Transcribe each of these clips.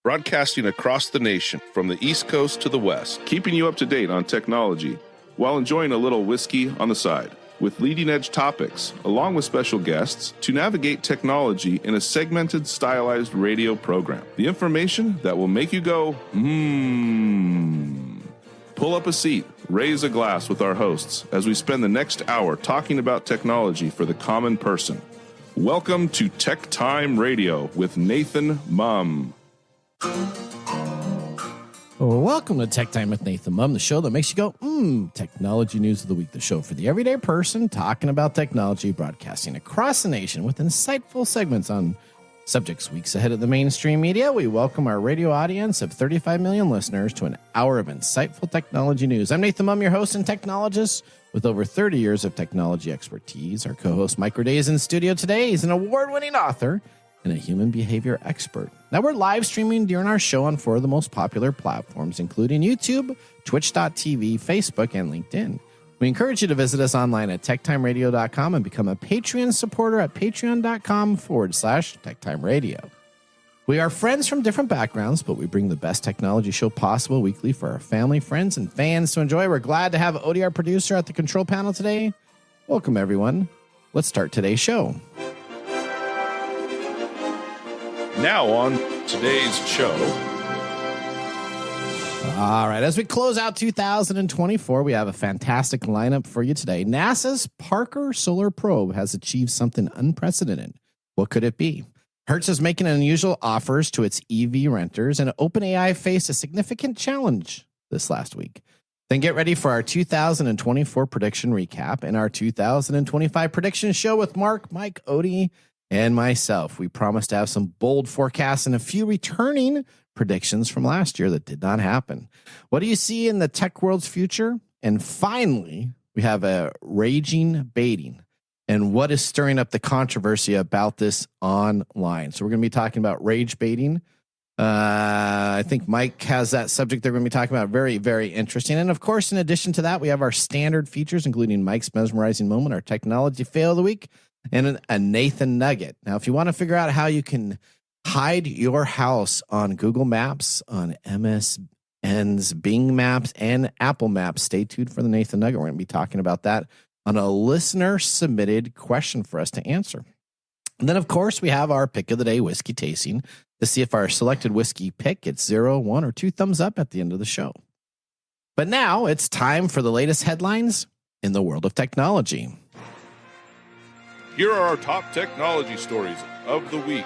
broadcasting across the nation from the East Coast to the West, keeping you up to date on technology while enjoying a little whiskey on the side, with leading-edge topics, along with special guests, to navigate technology in a segmented, stylized radio program. The information that will make you go, Pull up a seat, raise a glass with our hosts as we spend the next hour talking about technology for the common person. Welcome to Tech Time Radio with Nathan Mum. Welcome to Tech Time with Nathan Mum, the show that makes you go, technology news of the week, the show for the everyday person talking about technology, broadcasting across the nation with insightful segments on subjects weeks ahead of the mainstream media. We welcome our radio audience of 35 million listeners to an hour of insightful technology news. I'm Nathan Mum, your host and technologist with over 30 years of technology expertise. Our co-host Mike Roday is in studio today. He's an award-winning author and a human behavior expert. Now we're live streaming during our show on 4 of the most popular platforms, including YouTube, Twitch.tv, Facebook, and LinkedIn. We encourage you to visit us online at techtimeradio.com and become a Patreon supporter at patreon.com/techtimeradio. We are friends from different backgrounds, but we bring the best technology show possible weekly for our family, friends, and fans to enjoy. We're glad to have Odie, our producer, at the control panel today. Welcome, everyone. Let's start today's show. Now on today's show. All right, as we close out 2024, we have a fantastic lineup for you today. NASA's Parker Solar Probe has achieved something unprecedented. What could it be? Hertz is making unusual offers to its EV renters, and OpenAI faced a significant challenge this last week. Then get ready for our 2024 prediction recap and our 2025 prediction show with Mark, Mike, Odie, and myself. We promise to have some bold forecasts and a few returning predictions from last year that did not happen. What do you see in the tech world's future? And finally, we have a raging baiting and what is stirring up the controversy about this online. So we're going to be talking about rage baiting. I think Mike has that subject they're going to be talking about. Very, very interesting. And of course, in addition to that, we have our standard features, including Mike's mesmerizing moment, our technology fail of the week, and a Nathan Nugget. Now, if you want to figure out how you can hide your house on Google Maps, on MSN's Bing Maps, and Apple Maps, stay tuned for the Nathan Nugget. We're going to be talking about that on a listener-submitted question for us to answer. And then, of course, we have our pick of the day whiskey tasting to see if our selected whiskey pick gets 0, 1, or 2 thumbs up at the end of the show. But now it's time for the latest headlines in the world of technology. Here are our top technology stories of the week.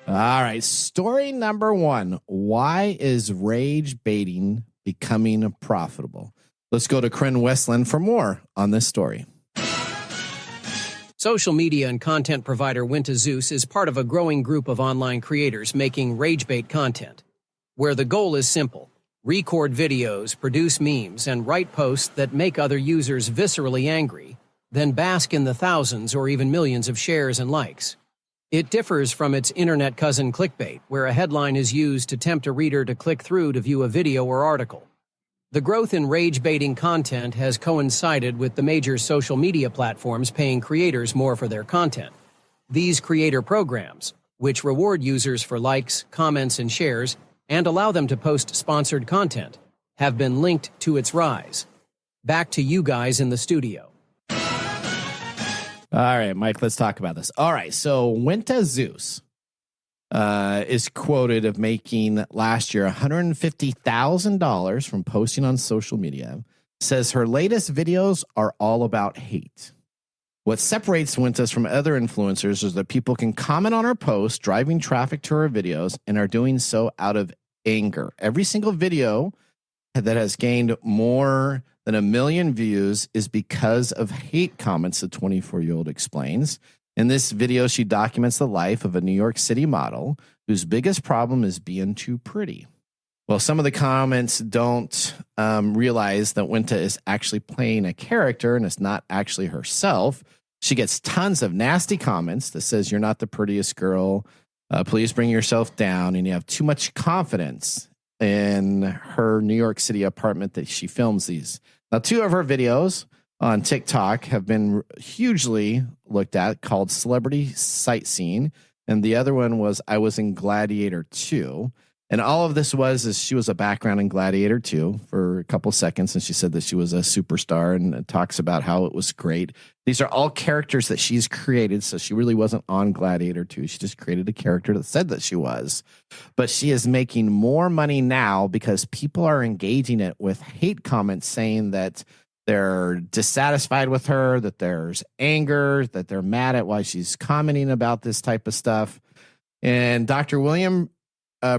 All right, story number 1. Why is rage baiting becoming profitable? Let's go to Corinne Westland for more on this story. Social media and content provider Winta Zeus is part of a growing group of online creators making rage bait content, where the goal is simple: record videos, produce memes, and write posts that make other users viscerally angry, then bask in the thousands or even millions of shares and likes. It differs from its internet cousin clickbait, where a headline is used to tempt a reader to click through to view a video or article. The growth in rage-baiting content has coincided with the major social media platforms paying creators more for their content. These creator programs, which reward users for likes, comments, and shares, and allow them to post sponsored content, have been linked to its rise. Back to you guys in the studio. All right, Mike, let's talk about this. All right, so Winta Zeus is quoted of making last year $150,000 from posting on social media. Says her latest videos are all about hate. What separates Winta from other influencers is that people can comment on her posts, driving traffic to her videos, and are doing so out of anger. Every single video that has gained more than 1 million views is because of hate comments, the 24-year-old explains. In this video, she documents the life of a New York City model whose biggest problem is being too pretty. Well, some of the comments don't realize that Winta is actually playing a character and it's not actually herself. She gets tons of nasty comments that says, "You're not the prettiest girl. Please bring yourself down." And you have too much confidence in her New York City apartment that she films these. Now, 2 of her videos on TikTok have been hugely looked at, called Celebrity Sightseeing and the other one was I was in Gladiator 2. And all of this is she was a background in Gladiator 2 for a couple seconds, and she said that she was a superstar and talks about how it was great. These are all characters that she's created, so she really wasn't on Gladiator 2. She just created a character that said that she was. But she is making more money now because people are engaging it with hate comments saying that they're dissatisfied with her, that there's anger, that they're mad at why she's commenting about this type of stuff. And Dr. William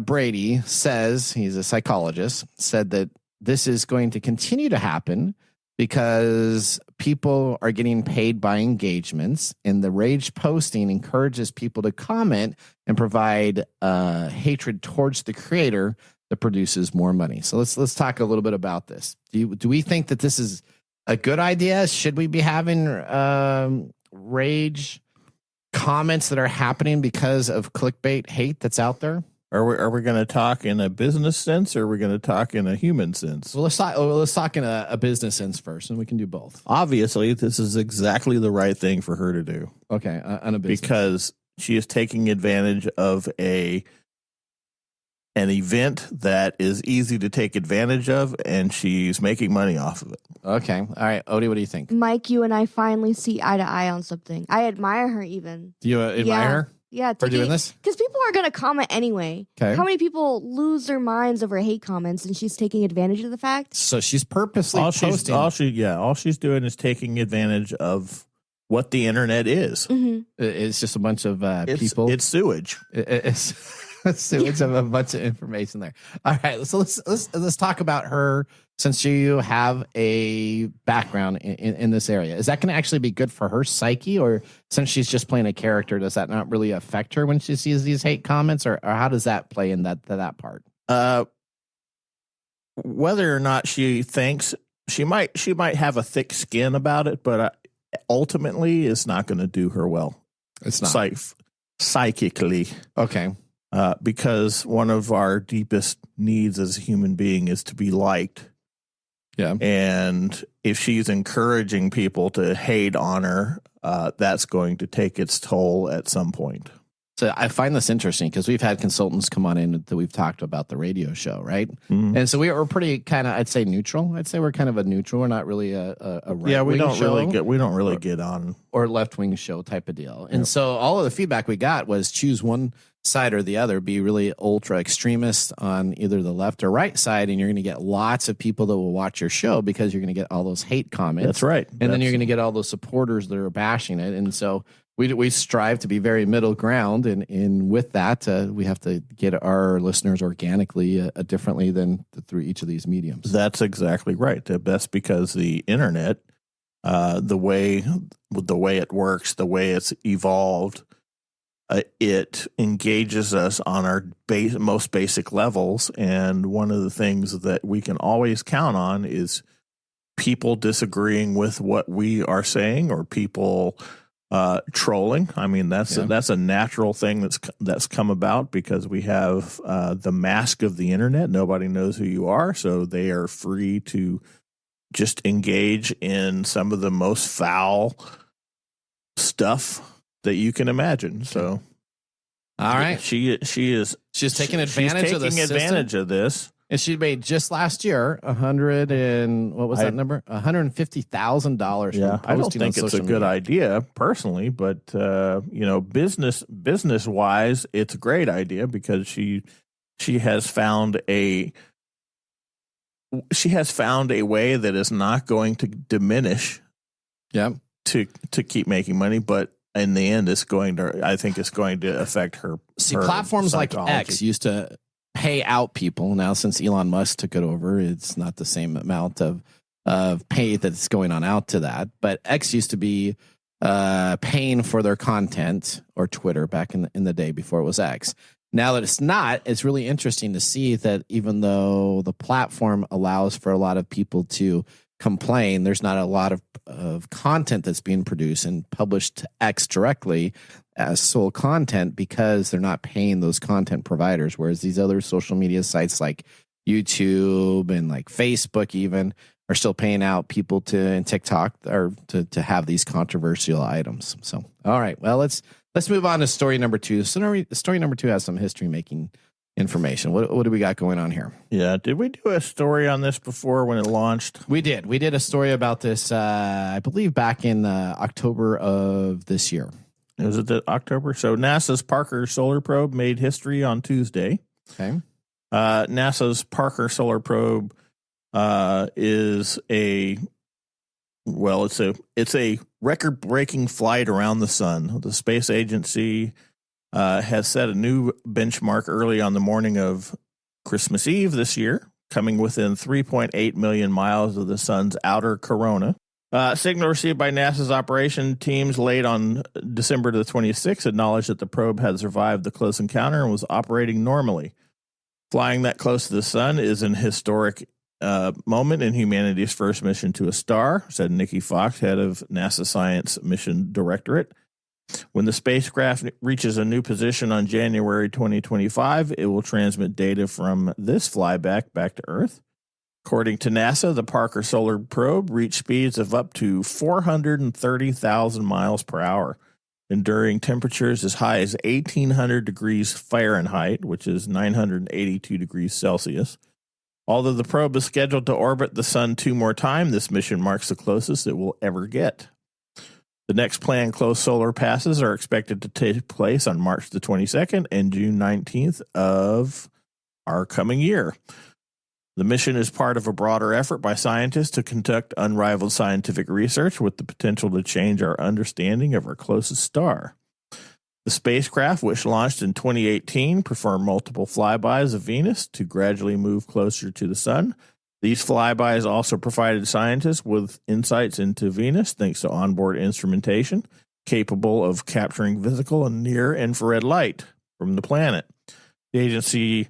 Brady says, he's a psychologist, said that this is going to continue to happen because people are getting paid by engagements, and the rage posting encourages people to comment and provide hatred towards the creator that produces more money. So let's talk a little bit about this. Do we think that this is a good idea? Should we be having rage comments that are happening because of clickbait hate that's out there? Are we going to talk in a business sense, or are we going to talk in a human sense? Well, let's talk in a business sense first, and we can do both. Obviously, this is exactly the right thing for her to do. Okay, on a business. Because she is taking advantage of an event that is easy to take advantage of, and she's making money off of it. Okay, all right, Odie, what do you think? Mike, you and I finally see eye to eye on something. I admire her even. Do you admire her? Yeah, for doing this? Because people are going to comment anyway. Okay. How many people lose their minds over hate comments, and she's taking advantage of the fact? So she's purposely posting. All she's doing is taking advantage of what the internet is. Mm-hmm. It's just a bunch of people. It's sewage. It's sewage of a bunch of information there. All right, so let's talk about her, since you have a background in this area. Is that going to actually be good for her psyche, or since she's just playing a character, does that not really affect her when she sees these hate comments, or how does that play in that part? Whether or not she thinks she might have a thick skin about it, but ultimately it's not going to do her well. It's not psychically. Okay. Because one of our deepest needs as a human being is to be liked. Yeah. And if she's encouraging people to hate on her, that's going to take its toll at some point. So I find this interesting because we've had consultants come on in that we've talked about the radio show, right? Mm-hmm. And so we're pretty kind of, I'd say neutral. I'd say we're kind of a neutral. We're not really a right-wing yeah, we don't show really get on or left-wing show type of deal. And so all of the feedback we got was choose one side or the other, be really ultra extremist on either the left or right side, and you're going to get lots of people that will watch your show because you're going to get all those hate comments. That's right. And then you're going to get all those supporters that are bashing it. And so we strive to be very middle ground, and with that, we have to get our listeners organically differently than through each of these mediums. That's exactly right. That's because the internet, the way it works, the way it's evolved, it engages us on our most basic levels. And one of the things that we can always count on is people disagreeing with what we are saying, or people trolling. I mean, that's a natural thing that's come about because we have the mask of the internet. Nobody knows who you are, so they are free to just engage in some of the most foul stuff that you can imagine. So, all right, she's taking advantage of this. And she made just last year that number? $150,000. Yeah, I don't think it's a good idea personally, but business wise, it's a great idea because she has found a way that is not going to diminish. Yeah, to keep making money, but in the end, it's going to affect her. See, platforms like X used to pay out people. Now, since Elon Musk took it over, it's not the same amount of pay that's going on out to that. But X used to be paying for their content, or Twitter back in the day before it was X. Now that it's not, it's really interesting to see that even though the platform allows for a lot of people to complain, there's not a lot of content that's being produced and published to X directly as sole content because they're not paying those content providers, whereas these other social media sites like YouTube and like Facebook even are still paying out people and TikTok or to have these controversial items. So, all right, well, let's Let's move on to story number 2. Story number 2 has some history-making information. What do we got going on here? Yeah. Did we do a story on this before when it launched? We did. We did a story about this, I believe, back in October of this year. Was it October? So NASA's Parker Solar Probe made history on Tuesday. Okay. NASA's Parker Solar Probe is it's a record-breaking flight around the sun. The space agency has set a new benchmark early on the morning of Christmas Eve this year, coming within 3.8 million miles of the sun's outer corona. Signal received by NASA's operation teams late on December the 26th acknowledged that the probe had survived the close encounter and was operating normally. Flying that close to the sun is an historic moment in humanity's first mission to a star, said Nikki Fox, head of NASA Science Mission Directorate. When the spacecraft reaches a new position on January 2025, it will transmit data from this flyback back to Earth. According to NASA, the Parker Solar Probe reached speeds of up to 430,000 miles per hour, enduring temperatures as high as 1,800 degrees Fahrenheit, which is 982 degrees Celsius. Although the probe is scheduled to orbit the sun 2 more times, this mission marks the closest it will ever get. The next planned close solar passes are expected to take place on March the 22nd and June 19th of our coming year. The mission is part of a broader effort by scientists to conduct unrivaled scientific research with the potential to change our understanding of our closest star. The spacecraft, which launched in 2018, performed multiple flybys of Venus to gradually move closer to the sun. These flybys also provided scientists with insights into Venus thanks to onboard instrumentation capable of capturing visible and near-infrared light from the planet. The agency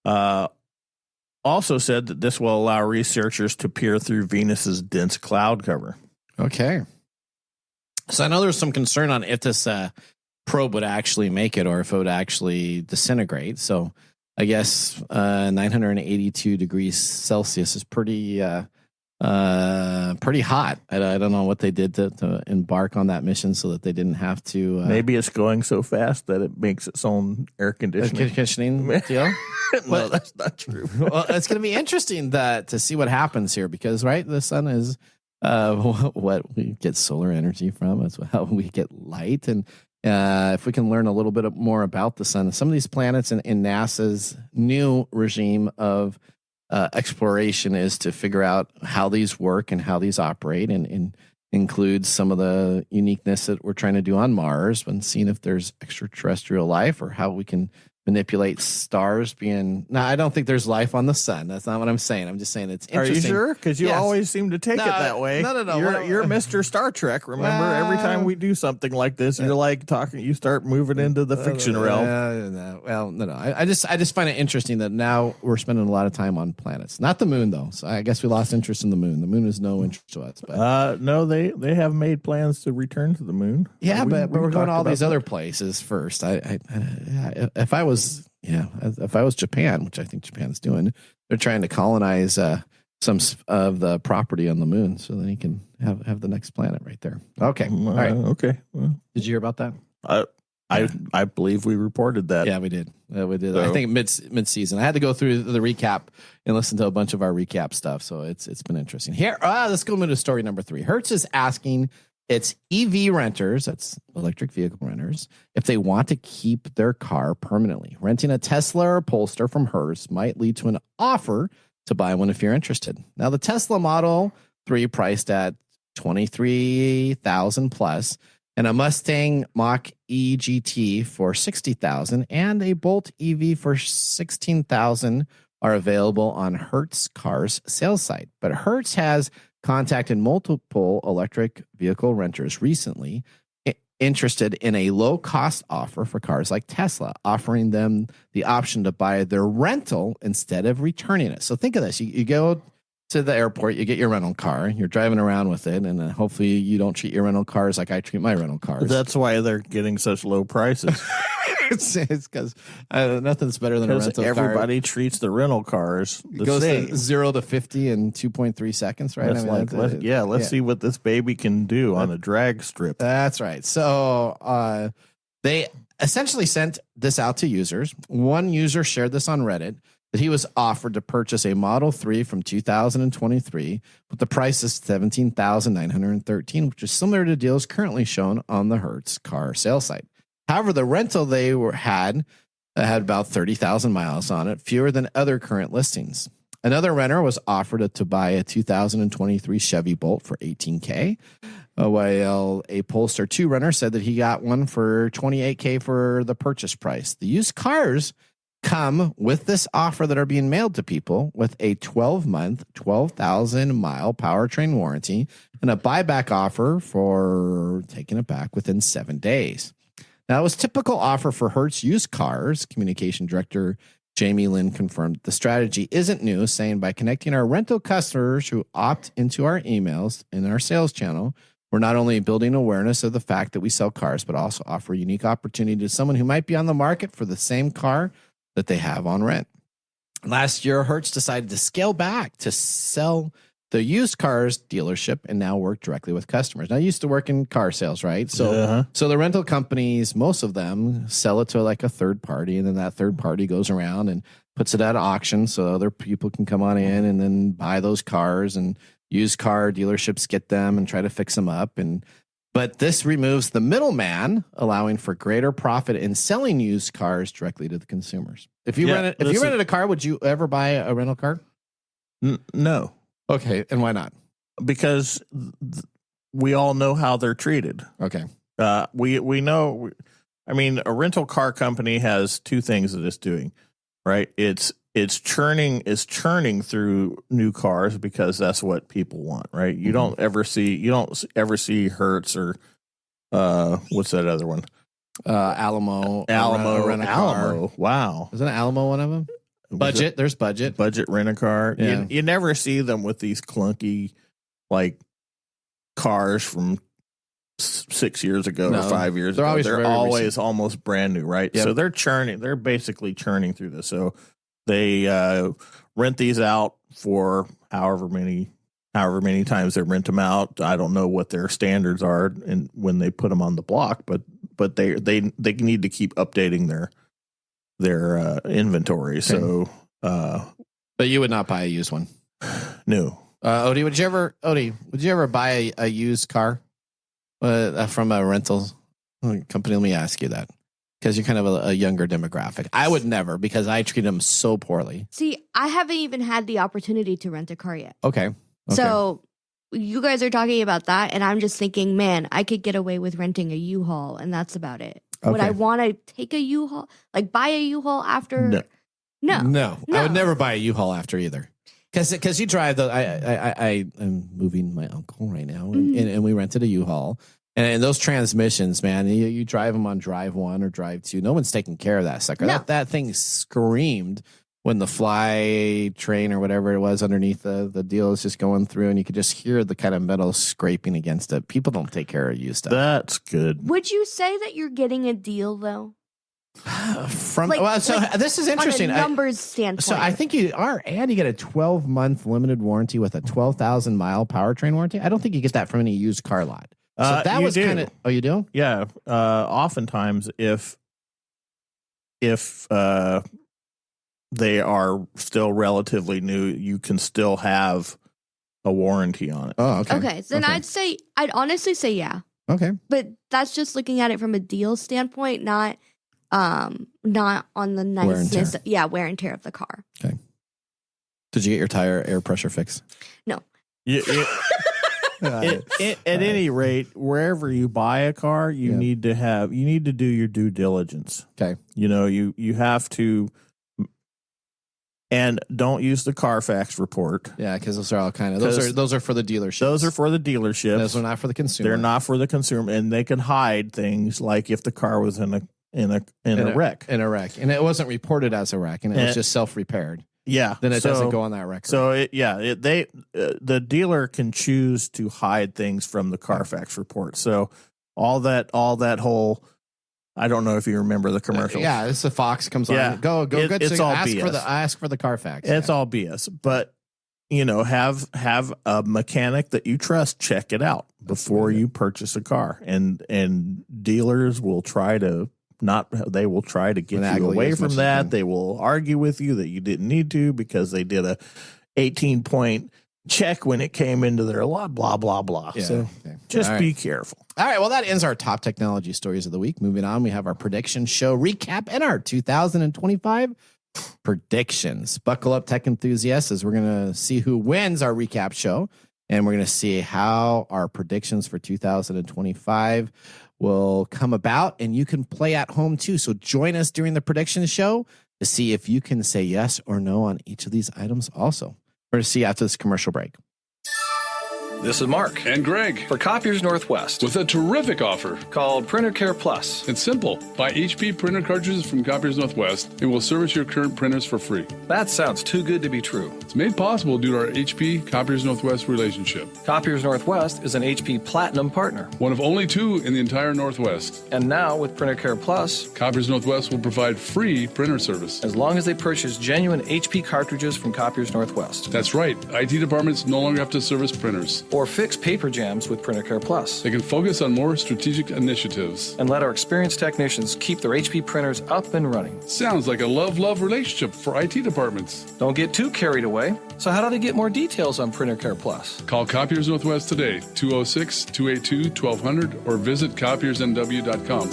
also said that this will allow researchers to peer through Venus's dense cloud cover. Okay. So I know there's some concern on if this probe would actually make it or if it would actually disintegrate. So I guess 982 degrees Celsius is pretty hot. I don't know what they did to embark on that mission so that they didn't have to. Maybe it's going so fast that it makes its own air conditioning deal. No, that's not true. Well, it's going to be interesting to see what happens here because, right, the sun is what we get solar energy from. It's how we get light. And if we can learn a little bit more about the sun, some of these planets in NASA's new regime of exploration is to figure out how these work and how these operate and includes some of the uniqueness that we're trying to do on Mars and seeing if there's extraterrestrial life or how we can manipulate stars being. No, I don't think there's life on the sun. That's not what I'm saying. I'm just saying it's interesting. Are you sure? Because you Yes. always seem to take it that way. No. You're Mr. Star Trek. Remember, every time we do something like this, you're like talking. You start moving into the fiction realm. No. I just find it interesting that now we're spending a lot of time on planets, not the moon though. So I guess we lost interest in the moon. The moon is no interest to us. But no, they have made plans to return to the moon. Yeah, but we're going to all these other places first. If I was Japan, which I think Japan's doing, they're trying to colonize some of the property on the moon so that you can have the next planet right there. Okay. All right. Okay. Well, did you hear about that? I believe we reported that. Yeah, we did. We did. So, I think mid-season. I had to go through the recap and listen to a bunch of our recap stuff. So it's been interesting. Here, let's go into story number 3. Hertz is asking its EV renters, that's electric vehicle renters, if they want to keep their car permanently. Renting a Tesla or a Polestar from Hertz might lead to an offer to buy one if you're interested. Now, the Tesla Model 3 priced at $23,000 plus, and a Mustang Mach-E GT for $60,000 and a Bolt EV for $16,000 are available on Hertz Cars sales site. But Hertz has contacted multiple electric vehicle renters recently interested in a low-cost offer for cars like Tesla, offering them the option to buy their rental instead of returning it. So think of this. You go to the airport, you get your rental car, you're driving around with it, and then hopefully you don't treat your rental cars like I treat my rental cars. That's why they're getting such low prices. It's because nothing's better than a rental car. Everybody treats the rental cars the It goes same. to 0 to 50 in 2.3 seconds, right? Let's see what this baby can do on a drag strip. That's right. So They essentially sent this out to users. One user shared this on Reddit that he was offered to purchase a Model 3 from 2023, but the price is $17,913, which is similar to deals currently shown on the Hertz car sales site. However, the rental they had about 30,000 miles on it, fewer than other current listings. Another renter was offered to buy a 2023 Chevy Bolt for $18K, while a Polestar 2 renter said that he got one for $28K for the purchase price. The used cars come with this offer that are being mailed to people with a 12-month, 12,000-mile powertrain warranty and a buyback offer for taking it back within 7 days. Now, it was typical offer for Hertz used cars. Communication director Jamie Lynn confirmed the strategy isn't new, saying by connecting our rental customers who opt into our emails in our sales channel, we're not only building awareness of the fact that we sell cars, but also offer a unique opportunity to someone who might be on the market for the same car that they have on rent. Last year, Hertz decided to scale back to sell the used cars dealership and now work directly with customers. Now, I used to work in car sales, right? So, so the rental companies, most of them sell it to like a third party, and then that third party goes around and puts it at auction so other people can come on in and then buy those cars, and used car dealerships get them and try to fix them up. But this removes the middleman, allowing for greater profit in selling used cars directly to the consumers. If you rented a car, would you ever buy a rental car? No. Okay, and why not? Because we all know how they're treated. Okay. We know. I mean, a rental car company has two things that it's doing, right? It's churning through new cars because that's what people want, right? You don't ever see Hertz or what's that other one? Alamo. Alamo. Wow. Isn't Alamo one of them? Budget. There's budget. Budget rent-a-car. Yeah. You never see them with these clunky, like, cars from 6 years ago or 5 years ago. They're always almost brand new, right? Yep. So they're basically churning through this. So they rent these out for however many times they rent them out. I don't know what their standards are and when they put them on the block, but they need to keep updating their inventory. Okay. So, but you would not buy a used one. No. Odie, would you ever buy a used car from a rental company? Let me ask you that, because you're kind of a younger demographic. I would never, because I treat them so poorly. See, I haven't even had the opportunity to rent a car yet. Okay. So you guys are talking about that, and I'm just thinking, man, I could get away with renting a U-Haul, and that's about it. Okay. Would I want to take a U-Haul, like buy a U-Haul after? No. I would never buy a U-Haul after either. Because you drive I am moving my uncle right now, and we rented a U-Haul, and those transmissions, man, you drive them on drive 1 or drive 2. No one's taking care of that sucker. No. That thing screamed when the fly train or whatever it was underneath the deal is just going through, and you could just hear the kind of metal scraping against it. People don't take care of you stuff. That's good. Would you say that you're getting a deal though? This is interesting. On a numbers standpoint. So I think you are, and you get a 12-month limited warranty with a 12,000-mile powertrain warranty. I don't think you get that from any used car lot. So that was kind of. Oh, you do? Yeah. Oftentimes, if they are still relatively new, you can still have a warranty on it. Oh, okay. Okay, so then I'd honestly say yeah. Okay. But that's just looking at it from a deal standpoint, not on the niceness. Wear and tear of the car. Okay. Did you get your tire air pressure fixed? No. At any rate, wherever you buy a car, you need to do your due diligence. Okay. You have to. And don't use the Carfax report. Yeah, because those are all kind of those are for the dealerships. Those are for the dealerships. Those are not for the consumer. They're not for the consumer, and they can hide things like if the car was in a wreck. In a wreck, and it wasn't reported as a wreck, and it was just self-repaired. Yeah, then it doesn't go on that record. So the dealer can choose to hide things from the Carfax report. So all that whole. I don't know if you remember the commercial. Yeah, it's the Fox comes on. Go. It's all BS. Ask for the Carfax. It's all BS. But have a mechanic that you trust check it out before you purchase a car, and dealers will try to get you away from that. They will argue with you that you didn't need to because they did a 18-point check when it came into their lot, blah, blah, blah. Yeah, so just be careful. All right. Well, that ends our top technology stories of the week. Moving on, we have our prediction show recap and our 2025 predictions. Buckle up, tech enthusiasts, as we're going to see who wins our recap show. And we're going to see how our predictions for 2025 will come about. And you can play at home too. So join us during the prediction show to see if you can say yes or no on each of these items also. We're going to see you after this commercial break. This is Mark and Greg for Copiers Northwest with a terrific offer called Printer Care Plus. It's simple. Buy HP printer cartridges from Copiers Northwest and we'll service your current printers for free. That sounds too good to be true. It's made possible due to our HP Copiers Northwest relationship. Copiers Northwest is an HP Platinum partner, one of only 2 in the entire Northwest. And now with Printer Care Plus, Copiers Northwest will provide free printer service as long as they purchase genuine HP cartridges from Copiers Northwest. That's right. IT departments no longer have to service printers or fix paper jams with Printer Care Plus. They can focus on more strategic initiatives and let our experienced technicians keep their HP printers up and running. Sounds like a love-love relationship for IT departments. Don't get too carried away. So how do they get more details on Printer Care Plus? Call Copiers Northwest today, 206-282-1200, or visit copiersnw.com.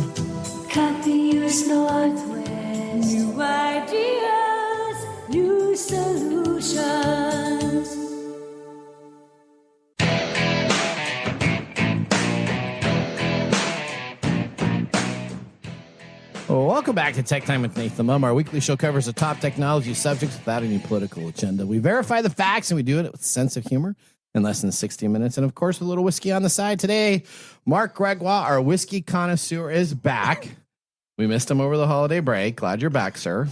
Copiers Northwest. New ideas, new solutions. Welcome back to Tech Time with Nathan Mum. Our weekly show covers the top technology subjects without any political agenda. We verify the facts and we do it with a sense of humor in less than 60 minutes. And of course, with a little whiskey on the side. Today, Mark Gregoire, our whiskey connoisseur, is back. We missed him over the holiday break. Glad you're back, sir.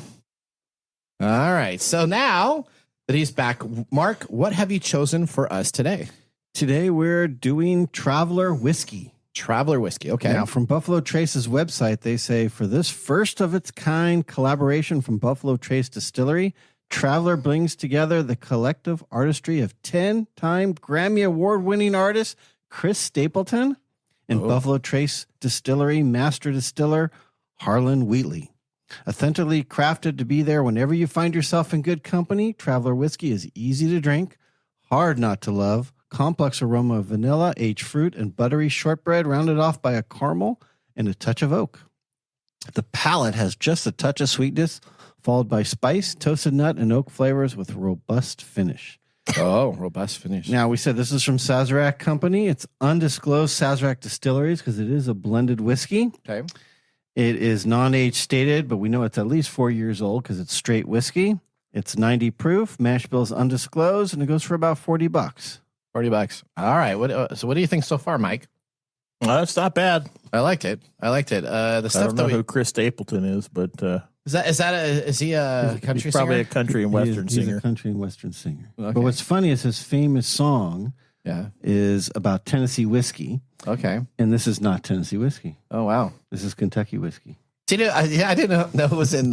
All right. So now that he's back, Mark, what have you chosen for us today? Today, we're doing Traveler Whiskey. Traveler Whiskey. Okay. Now, from Buffalo Trace's website, they say, for this first of its kind collaboration from Buffalo Trace Distillery, Traveler brings together the collective artistry of 10-time Grammy Award-winning artist Chris Stapleton and Buffalo Trace Distillery master distiller Harlan Wheatley. Authentically crafted to be there whenever you find yourself in good company, Traveler Whiskey is easy to drink, hard not to love, complex aroma of vanilla, aged fruit, and buttery shortbread rounded off by a caramel and a touch of oak. The palate has just a touch of sweetness, followed by spice, toasted nut, and oak flavors with robust finish. Oh, robust finish. Now, we said this is from Sazerac Company. It's undisclosed Sazerac Distilleries because it is a blended whiskey. Okay. It is non-age stated, but we know it's at least 4 years old because it's straight whiskey. It's 90 proof, mash bill is undisclosed, and it goes for about $40. $40. All right. So what do you think so far, Mike? It's not bad. I liked it. The stuff I don't know who Chris Stapleton is, but is he a country he's probably singer? a country and western singer. He's a country and western singer. Okay. But what's funny is his famous song is about Tennessee whiskey. Okay. And this is not Tennessee whiskey. Oh, wow. This is Kentucky whiskey. See, I didn't know it was in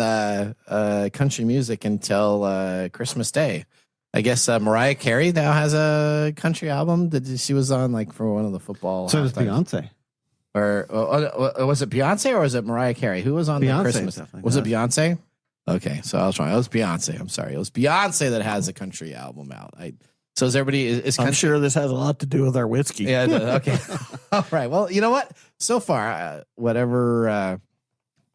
country music until Christmas Day. I guess Mariah Carey now has a country album that she was on for one of the football. So does Beyonce. Or was it Beyonce or was it Mariah Carey? Who was on Beyonce, the Christmas? Was it Beyonce? Okay, so I was wrong. It was Beyonce. I'm sorry. It was Beyonce that has a country album out. So is everybody is country? I'm sure this has a lot to do with our whiskey. Yeah. Okay. All right. Well, you know what? So far, whatever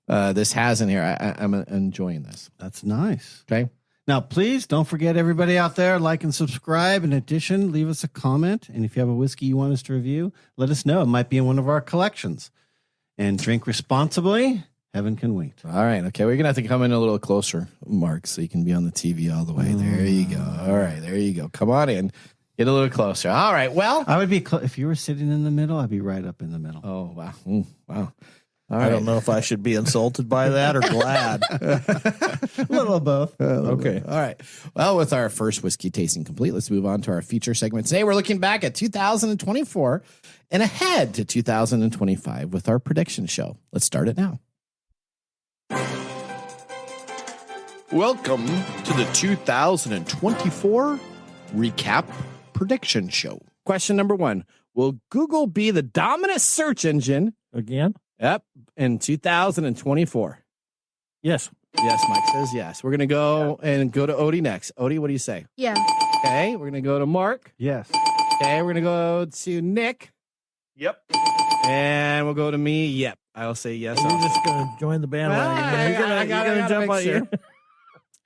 this has in here, I'm enjoying this. That's nice. Okay. Now, please don't forget, everybody out there, like and subscribe. In addition, leave us a comment. And if you have a whiskey you want us to review, let us know. It might be in one of our collections. And drink responsibly. Heaven can wait. All right. Okay. We're going to have to come in a little closer, Mark, so you can be on the TV all the way. There you go. All right. There you go. Come on in. Get a little closer. All right. Well, I would be, if you were sitting in the middle, I'd be right up in the middle. Oh, wow. Wow. I don't know if I should be insulted by that or glad. A little of both. Okay. All right. Well, with our first whiskey tasting complete, let's move on to our feature segment. Today, we're looking back at 2024 and ahead to 2025 with our prediction show. Let's start it now. Welcome to the 2024 recap prediction show. Question number 1. Will Google be the dominant search engine Again? Yep, in 2024? Yes. Yes, Mike says yes. We're going to go to Odie next. Odie, what do you say? Yeah. Okay, we're going to go to Mark. Yes. Okay, we're going to go to Nick. Yep. And we'll go to me. Yep, I'll say yes. You're also. just going to join the bandwagon. I gotta jump make on sure. you.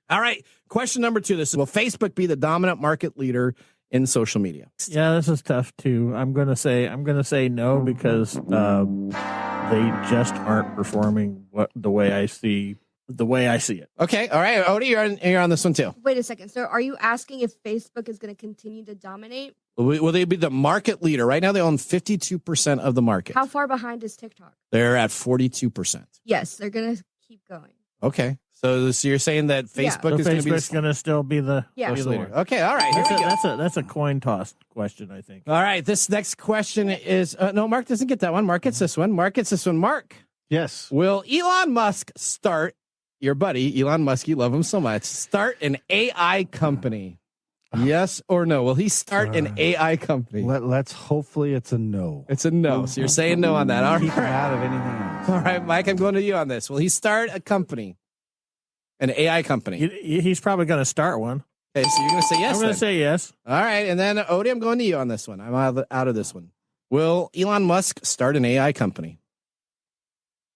All right, question number 2. This is, will Facebook be the dominant market leader in social media? Yeah, this is tough too. I'm going to say no because they just aren't performing the way I see it. Okay, all right, Odie, you're on this one too. Wait a second. So are you asking if Facebook is going to continue to dominate? Will they be the market leader? Right now, they own 52% of the market. How far behind is TikTok? They're at 42%. Yes, they're going to keep going. Okay, so you're saying that Facebook is going to still be the social leader. Okay, all right. Here we go. That's a coin toss question, I think. All right, this next question is no, Mark doesn't get that one. Mark gets this one. Mark. Yes. Will Elon Musk start, your buddy Elon Musk, you love him so much, start an AI company? Yes or no? Will he start an AI company? Let's hopefully it's a no. It's a no. So you're saying no on that. All Keep him right. out of anything else. All right, Mike, I'm going to you on this. Will he start a company? An AI company? He's probably going to start one. Okay, so you're going to say yes. I'm going to say yes. All right, and then Odie, I'm going to you on this one. I'm out of this one. Will Elon Musk start an AI company?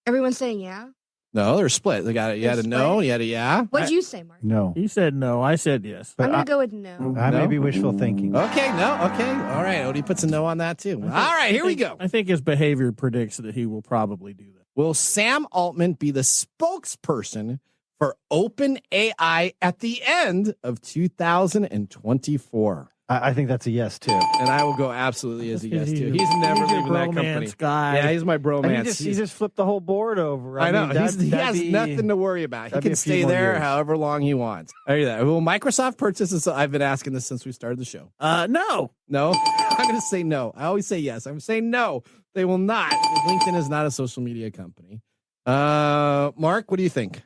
Everyone's saying yeah. No, they're split. They got it. You had a no, you had a yeah. What'd you say, Mark? No. He said no. I said yes. I'm going to go with no. I may be wishful thinking. Okay, no, okay. All right, Odie puts a no on that too. All right, here we go. I think his behavior predicts that he will probably do that. Will Sam Altman be the spokesperson for OpenAI at the end of 2024? I think that's a yes too. And I will go absolutely as a yes too. He's never leaving that company. Guy. Yeah, he's my bromance. He just flipped the whole board over. I know. mean, He has nothing to worry about. He that'd be can a few stay more there years. however long he wants. There you go. Will Microsoft purchase this? I've been asking this since we started the show. No. No? I'm going to say no. I always say yes. I'm saying no. They will not. LinkedIn is not a social media company. Mark, what do you think? I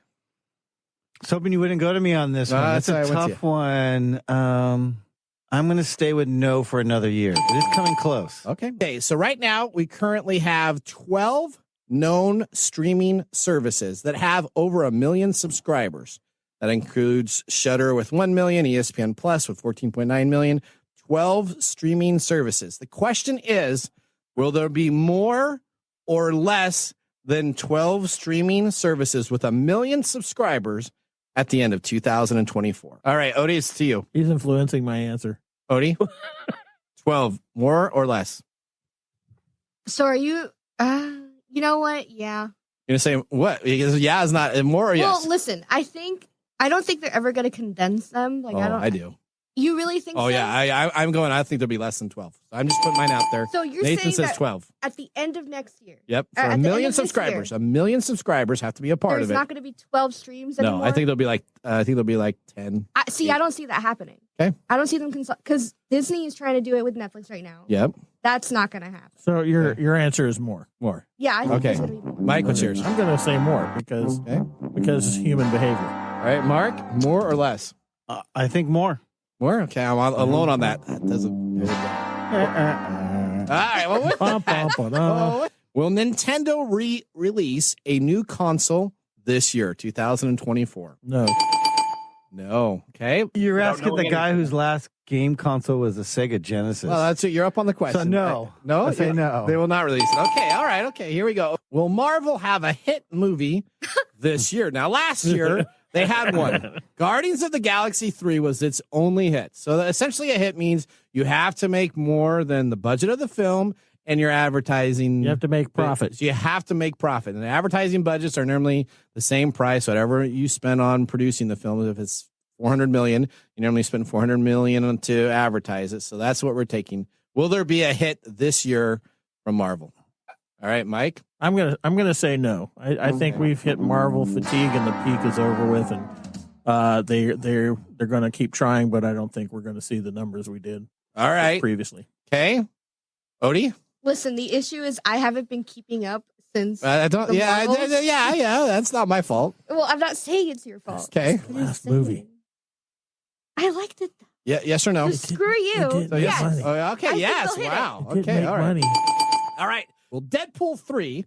was hoping you wouldn't go to me on this one. That's that's a why I went to tough one. I'm going to stay with no for another year. It is coming close. Okay. So right now, we currently have 12 known streaming services that have over 1 million subscribers. That includes Shudder with 1 million, ESPN Plus with 14.9 million, 12 streaming services. The question is, will there be more or less than 12 streaming services with 1 million subscribers at the end of 2024? All right, Odie, it's to you. He's influencing my answer. Odie? 12, more or less? So are you, you know what? Yeah. You're going to say what? Because yeah is not more or yes? Well, listen, I don't think they're ever going to condense them. Like, I do. You really think so? Oh, yeah. I'm going, I think there'll be less than 12. So I'm just putting mine out there. So you're Nathan saying says that 12. at the end of next year? Yep. For at 1 the million end of this subscribers. year, 1 million subscribers have to be a part there's of it. not going to be 12 streams anymore? No, I think there'll be like 10. I don't see that happening. Okay. I don't see them because Disney is trying to do it with Netflix right now. Yep. That's not going to happen. So your answer is more. More. Yeah, I think Okay. there's going to be more. Mike, what's yours? I'm going to say more because it's human behavior. All right, Mark, more or less? I think more. More? Okay, I'm alone on that. That doesn't. There we go. All right, well, with that, will Nintendo release a new console this year, 2024? No. No. Okay. You're asking the guy whose last game console was a Sega Genesis. Well, that's it. You're up on the question. So no. No? I say no. They will not release it. Okay. All right. Okay. Here we go. Will Marvel have a hit movie this year? Now, last year, they had one. Guardians of the Galaxy 3 was its only hit. So essentially a hit means you have to make more than the budget of the film and your advertising. You have to make profit. So you have to make profit. And the advertising budgets are normally the same price, whatever you spend on producing the film. If it's $400 million, you normally spend $400 million to advertise it. So that's what we're taking. Will there be a hit this year from Marvel? All right, Mike. I'm gonna say no. I think we've hit Marvel fatigue and the peak is over with, and they're gonna keep trying, but I don't think we're gonna see the numbers we did. All right, previously. Okay, Odie. Listen, the issue is I haven't been keeping up since. I don't. the Yeah, Marvels. yeah. That's not my fault. Well, I'm not saying it's your fault. Okay. I'm just Last saying. movie. I liked it though. Yeah, yes or no? Screw you. So Yes. Oh, okay. I think Yes. they'll hit Wow. It did Okay. make All right. money. All right. Well, Deadpool 3.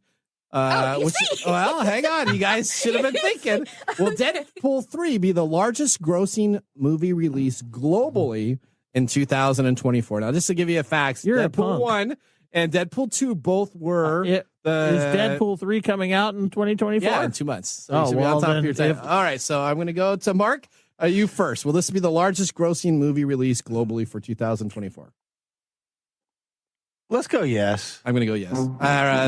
You see? Well, hang on. You guys should have been thinking. Will Deadpool 3 be the largest grossing movie release globally in 2024? Now, just to give you a facts, You're a Deadpool punk. 1 and Deadpool 2 both were Is Deadpool 3 coming out in 2024? Yeah, in 2 months. So Oh, you should be well, on top of then your time. if- All right, so I'm going to go to Mark. You first. Will this be the largest grossing movie release globally for 2024? Let's go yes. I'm going to go yes.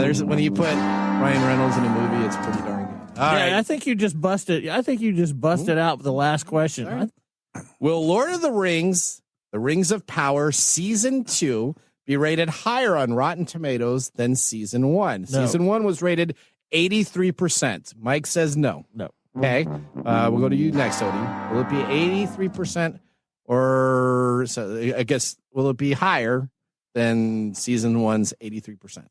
There's when you put Ryan Reynolds in a movie, it's pretty darn good. All right. I think you just busted. I think you just busted out with the last question. All right. Will Lord of the Rings of Power Season 2 be rated higher on Rotten Tomatoes than Season 1? No. Season 1 was rated 83%. Mike says no. No. Okay. We'll go to you next, Odie. Will it be 83% or so? I guess will it be higher than Season 1's 83%?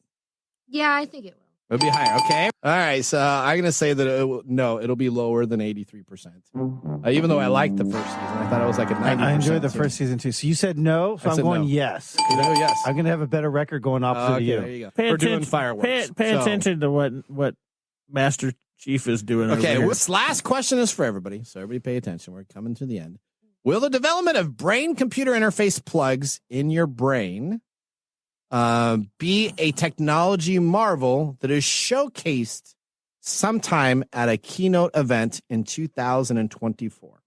Yeah, I think it will. It'll be higher. Okay. All right. So I'm going to say that it'll be lower than 83%. Even though I liked the first season, I thought it was like a 90%. I enjoyed the too. first season too. So you said no, so I I'm said going no. yes. You know, yes. I'm going to have a better record going opposite Okay, of there you. you go. Pay We're attention, doing fireworks. Pay So- attention to what Master Chief is doing. Okay, over here. this last question is for everybody, so everybody pay attention. We're coming to the end. Will the development of brain-computer interface plugs in your brain be a technology marvel that is showcased sometime at a keynote event in 2024?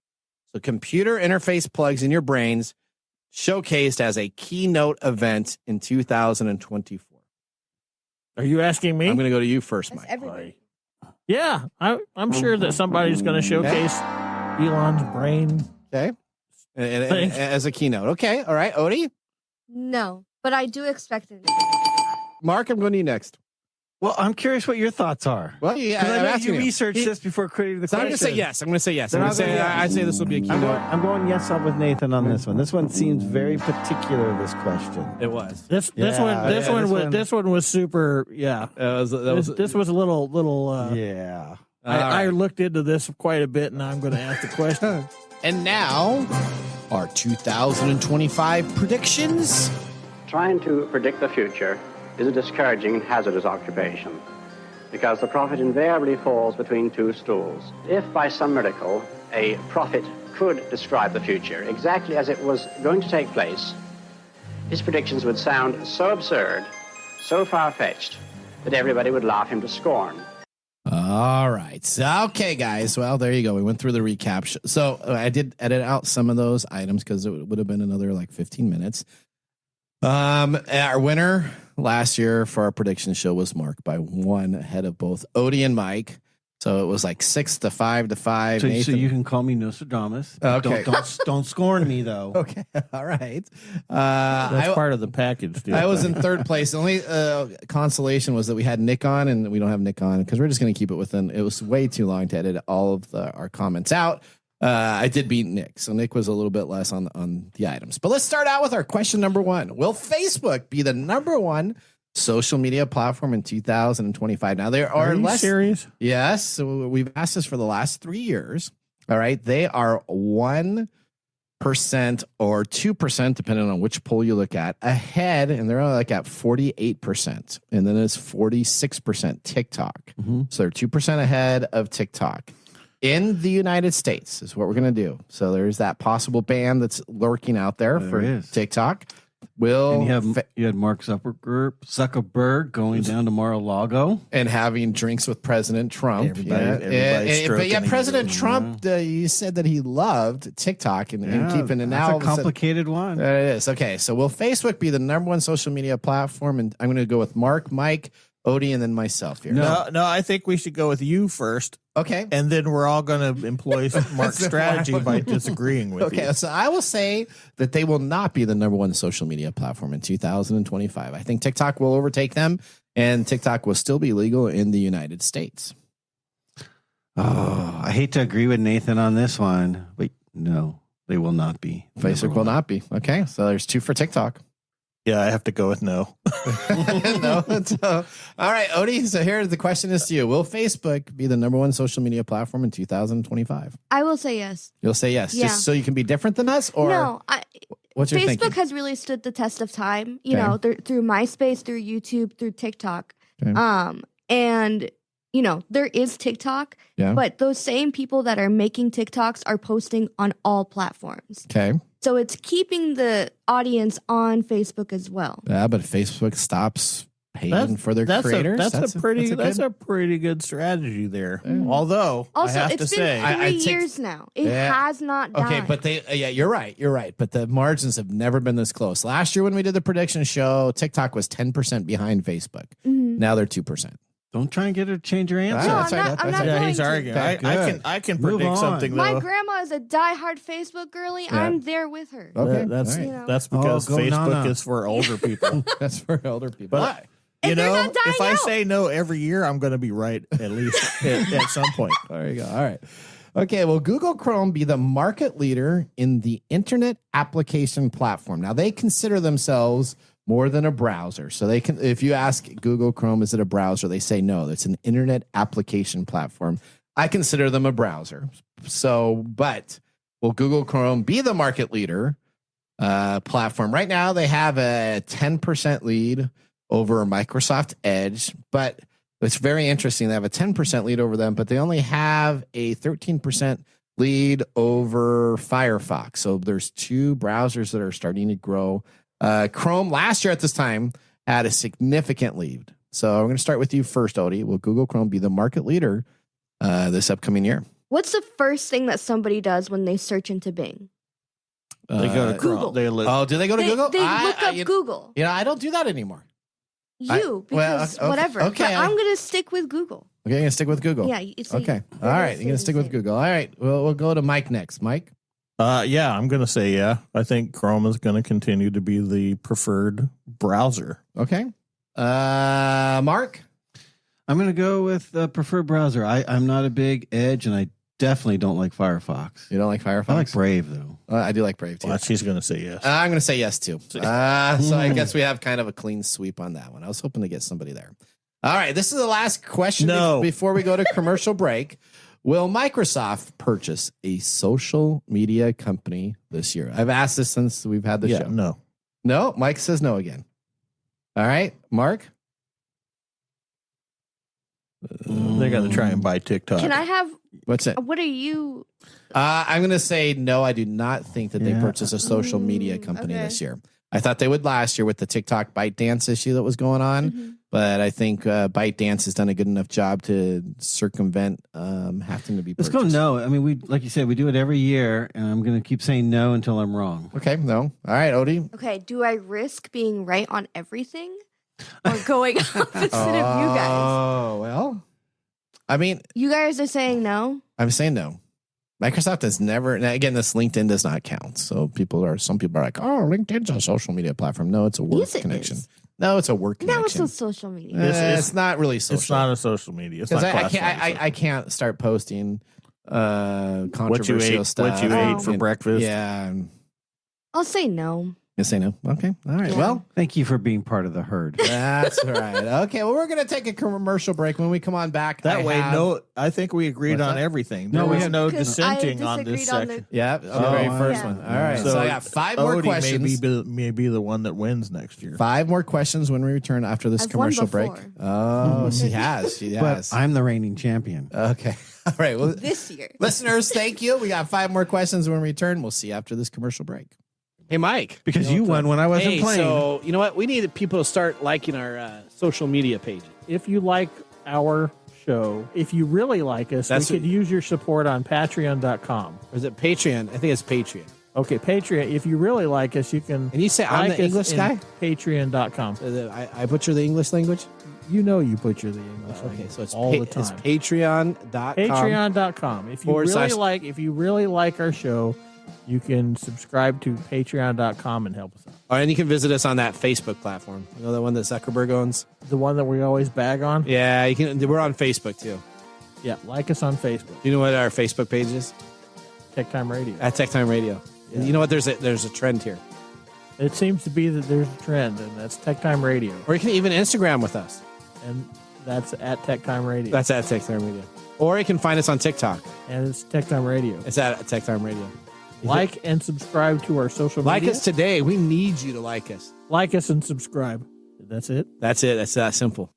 So computer interface plugs in your brains showcased as a keynote event in 2024. Are you asking me? I'm going to go to you first, That's Mike. everybody. Yeah, I'm sure that somebody's going to showcase Elon's brain. Okay. And Thanks. as a keynote. Okay. All right. Odie? No, but I do expect it. Mark, I'm going to you next. Well, I'm curious what your thoughts are. Well, yeah, 'Cause I I'm know asking you researched this before creating the So I'm question. going to say yes. I'm going to say yes. Then I'm I'll going to go say yes. I'd say this will be a keynote. I'm going yes up with Nathan on this one. This one seems very particular, this question. It was. This Yeah, this one was super. Yeah, this was a little. Yeah. I looked into this quite a bit, and I'm going to ask the question. And now, our 2025 predictions. Trying to predict the future is a discouraging and hazardous occupation because the prophet invariably falls between two stools. If by some miracle a prophet could describe the future exactly as it was going to take place, his predictions would sound so absurd, so far-fetched, that everybody would laugh him to scorn. All right. So, okay, guys. Well, there you go. We went through the recap. So I did edit out some of those items because it would have been another like 15 minutes. Our winner last year for our prediction show was Mark by 1 ahead of both Odie and Mike. So it was like 6 to 5 to 5. So Nathan. you can call me Nostradamus. Okay. Don't scorn me though. Okay. All right. That's part of the package, dude. I was in third place. The only consolation was that we had Nick on, and we don't have Nick on because we're just going to keep it within. It was way too long to edit all of our comments out. I did beat Nick, so Nick was a little bit less on the items. But let's start out with our question number 1. Will Facebook be the number 1 social media platform in 2025? Now, there are you less serious? Yes. So we've asked this for the last 3 years. All right. They are 1% or 2%, depending on which poll you look at, ahead. And they're like at 48%. And then it's 46% TikTok. So they're 2% ahead of TikTok. In the United States is what we're going to do. So there's that possible ban that's lurking out there for is. TikTok. And you had Mark Zuckerberg going down to Mar-a-Lago and having drinks with President Trump. Everybody's But stroking President him. Trump, you said that he loved TikTok and keeping it now. That's a complicated one. It is. Okay, so will Facebook be the number 1 social media platform? And I'm going to go with Mark, Mike, Odie, and then myself here. No, I think we should go with you first. Okay. And then we're all going to employ Mark's strategy by disagreeing with you. Okay, so I will say that they will not be the number 1 social media platform in 2025. I think TikTok will overtake them, and TikTok will still be legal in the United States. Oh, I hate to agree with Nathan on this one, but no, they will not be. Facebook will not be. Okay, so there's 2 for TikTok. Yeah, I have to go with no. No. So, all right, Odie. So here the question is to you: will Facebook be the number 1 social media platform in 2025? I will say yes. You'll say yes, Yeah. just so you can be different than us, or No, What's your Facebook thinking? has really stood the test of time, Okay. through MySpace, through YouTube, through TikTok. Okay. And, there is TikTok, Yeah. but those same people that are making TikToks are posting on all platforms. Okay. So it's keeping the audience on Facebook as well. Yeah, but Facebook stops paying for their creators. That's a pretty good strategy there. Although Also, I have it's to been say, 3 years now. It has not died. Okay, but you're right. You're right. But the margins have never been this close. Last year when we did the prediction show, TikTok was 10% behind Facebook. Now they're 2%. Don't try and get her to change your answer. No, that's right. I'm not yeah, going he's to. arguing. Okay, I can Move predict on. something My though. grandma is a diehard Facebook girly. Yeah. I'm there with her. Okay, That's all right. that's because go Facebook Nana. is for older people. That's for older people. But And they're not dying if I out. say no every year, I'm going to be right at least at some point. There you go. All right. Okay. Will Google Chrome be the market leader in the internet application platform? Now they consider themselves more than a browser. So they can, if you ask Google Chrome, is it a browser? They say no, it's an internet application platform. I consider them a browser. So, but will Google Chrome be the market leader platform? Right now they have a 10% lead over Microsoft Edge, but it's very interesting. They have a 10% lead over them, but they only have a 13% lead over Firefox. So there's two browsers that are starting to grow. Chrome last year at this time had a significant lead. So I'm going to start with you first, Odie. Will Google Chrome be the market leader this upcoming year? What's the first thing that somebody does when they search into Bing? They go to Google. Oh, do they go to Google? They look up Google. I don't do that anymore. Because okay, whatever. okay, But I'm going to stick with Google. Okay, you're going to stick with Google? Yeah. It's Okay. All right. You're going to stick with Google. All right. We'll go to Mike next. Mike? Yeah, I'm going to say yeah. I think Chrome is going to continue to be the preferred browser. Okay. Mark? I'm going to go with the preferred browser. I'm not a big Edge, and I definitely don't like Firefox. You don't like Firefox? I like Brave, though. I do like Brave, too. Well, she's going to say yes. I'm going to say yes, too. So I guess we have kind of a clean sweep on that one. I was hoping to get somebody there. All right. This is the last question before we go to commercial break. Will Microsoft purchase a social media company this year? I've asked this since we've had the show. No. No? Mike says no again. All right. Mark? They're going to try and buy TikTok. Can I have... What's it? What are you... I'm going to say no. I do not think that they purchase a social media company this year. I thought they would last year with the TikTok ByteDance issue that was going on, but I think ByteDance has done a good enough job to circumvent having to be purchased. Let's go no. I mean, like you said, we do it every year, and I'm going to keep saying no until I'm wrong. Okay, no. All right, Odie. Okay, do I risk being right on everything? Or going opposite of you guys? Oh, well. I mean... You guys are saying no? I'm saying no. Microsoft has never, now again, this LinkedIn does not count. So some people are like, oh, LinkedIn's a social media platform. No, it's a work connection. No, it's a work connection. Now it's a social media. It's not really social. It's not a social media. It's not I can't start posting controversial stuff. What you ate for breakfast. Yeah. I'll say no. You say no? Okay. All right. Yeah. Well, thank you for being part of the herd. That's right. Okay. Well, we're going to take a commercial break. When we come on back, I think we agreed on everything. There was no dissenting on this section. Yeah. The very first one. All right. So I got 5 more questions. May be the one that wins next year. 5 more questions when we return after this commercial break. Oh, she has. She has. But I'm the reigning champion. Okay. All right. Well, this year. Listeners, thank you. We got 5 more questions when we return. We'll see you after this commercial break. Hey, Mike. Because you won when I wasn't playing. So, you know what? We need people to start liking our social media pages. If you like our show, if you really like us, we could use your support on patreon.com. Or is it Patreon? I think it's Patreon. Okay, Patreon. If you really like us, you can. And you say I'm the English guy? Patreon.com. I butcher the English language? You know you butcher the English language. Okay, so it's all the time. It's patreon.com. Patreon.com. If you really like our show, you can subscribe to patreon.com and help us out. Oh, and you can visit us on that Facebook platform. You know, the one that Zuckerberg owns? The one that we always bag on? Yeah, you can. We're on Facebook, too. Yeah, like us on Facebook. You know what our Facebook page is? Tech Time Radio. At Tech Time Radio. Yeah. You know what? There's a trend here. It seems to be that there's a trend, and that's Tech Time Radio. Or you can even Instagram with us. And that's at Tech Time Radio. That's at Tech Time Radio. Or you can find us on TikTok. And it's Tech Time Radio. It's at Tech Time Radio. Like and subscribe to our social media. Like us today. We need you to like us. Like us and subscribe. That's it. That's it. That's that simple.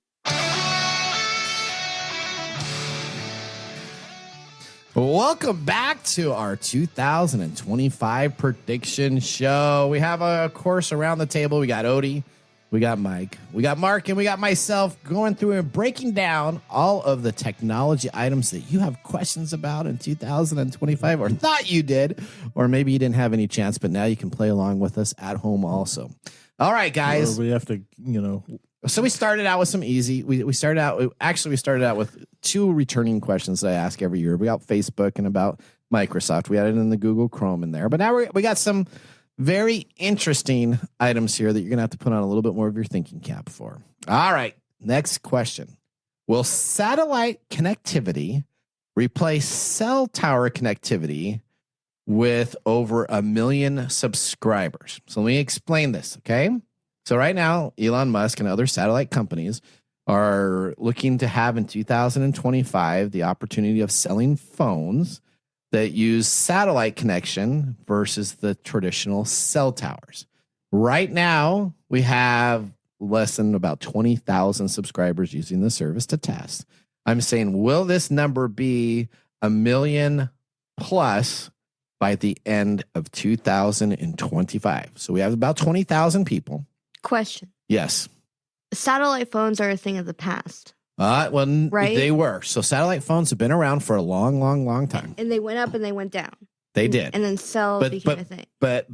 Welcome back to our 2025 prediction show. We have, of course, around the table, we got Odie, we got Mike, we got Mark, and we got myself going through and breaking down all of the technology items that you have questions about in 2025 or thought you did, or maybe you didn't have any chance, but now you can play along with us at home also. All right, guys. We have to, So we started out with some easy. We started out with 2 returning questions that I ask every year about Facebook and about Microsoft. We added in the Google Chrome in there, but now we got some very interesting items here that you're gonna have to put on a little bit more of your thinking cap for. All right, next question: will satellite connectivity replace cell tower connectivity with over 1 million subscribers? So let me explain this, okay? So right now, Elon Musk and other satellite companies are looking to have in 2025 the opportunity of selling phones that use satellite connection versus the traditional cell towers. Right now, we have less than about 20,000 subscribers using the service to test. I'm saying, will this number be 1 million plus by the end of 2025? So we have about 20,000 people. Question. Yes. Satellite phones are a thing of the past. Right? They were. So satellite phones have been around for a long, long, long time. And they went up and they went down. They did. And then cell became a thing. But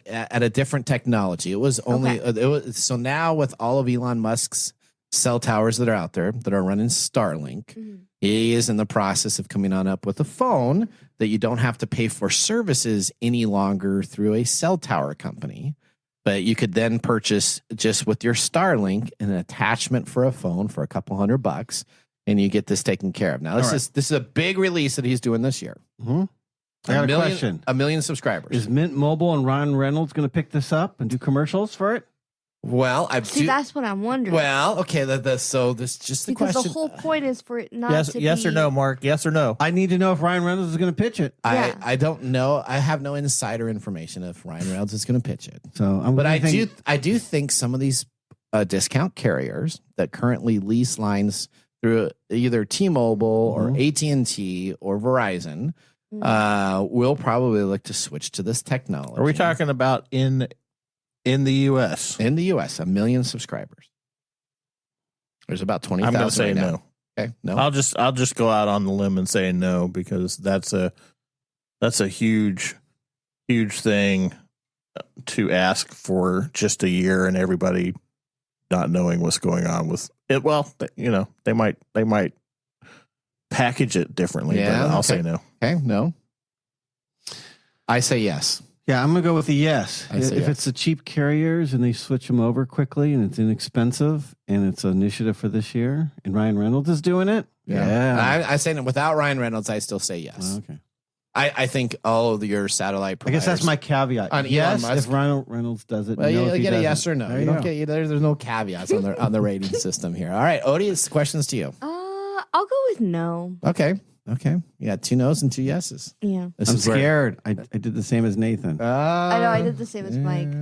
at a different technology. It was only so now with all of Elon Musk's cell towers that are out there that are running Starlink, he is in the process of coming on up with a phone that you don't have to pay for services any longer through a cell tower company. But you could then purchase just with your Starlink an attachment for a phone for a couple $100, and you get this taken care of. Now this is a big release that he's doing this year. Mm-hmm. I got a question. 1 million subscribers. Is Mint Mobile and Ryan Reynolds going to pick this up and do commercials for it? Well, that's what I'm wondering. Well, okay, so this just the because question. The whole point is for it not to yes or no, Mark? Yes or no? I need to know if Ryan Reynolds is going to pitch it. I don't know. I have no insider information if Ryan Reynolds is going to pitch it. So, I do think some of these discount carriers that currently lease lines through either T-Mobile or AT&T or Verizon will probably look to switch to this technology. Are we talking about in the U.S.? In the U.S., 1 million subscribers. There's about 20,000. I'm going to say no. Okay, no. I'll just go out on the limb and say no, because that's a huge thing to ask for just a year and everybody not knowing what's going on with it. Well, they might package it differently, but I'll say no. Okay, no. I say yes. Yeah, I'm going to go with a yes. If it's the cheap carriers and they switch them over quickly and it's inexpensive and it's an initiative for this year and Ryan Reynolds is doing it. Yeah. I say no. Without Ryan Reynolds, I still say yes. Okay. I think all of your satellite providers. I guess that's my caveat. Yes, if Ryan Reynolds does it. Well, no, you get a yes or no. You don't get there's no caveats on the rating system here. All right, Odie, it's questions to you. I'll go with no. Okay. You got 2 no's and 2 yeses. Yeah. I'm scared. I did the same as Nathan. I know. I did the same as Mike.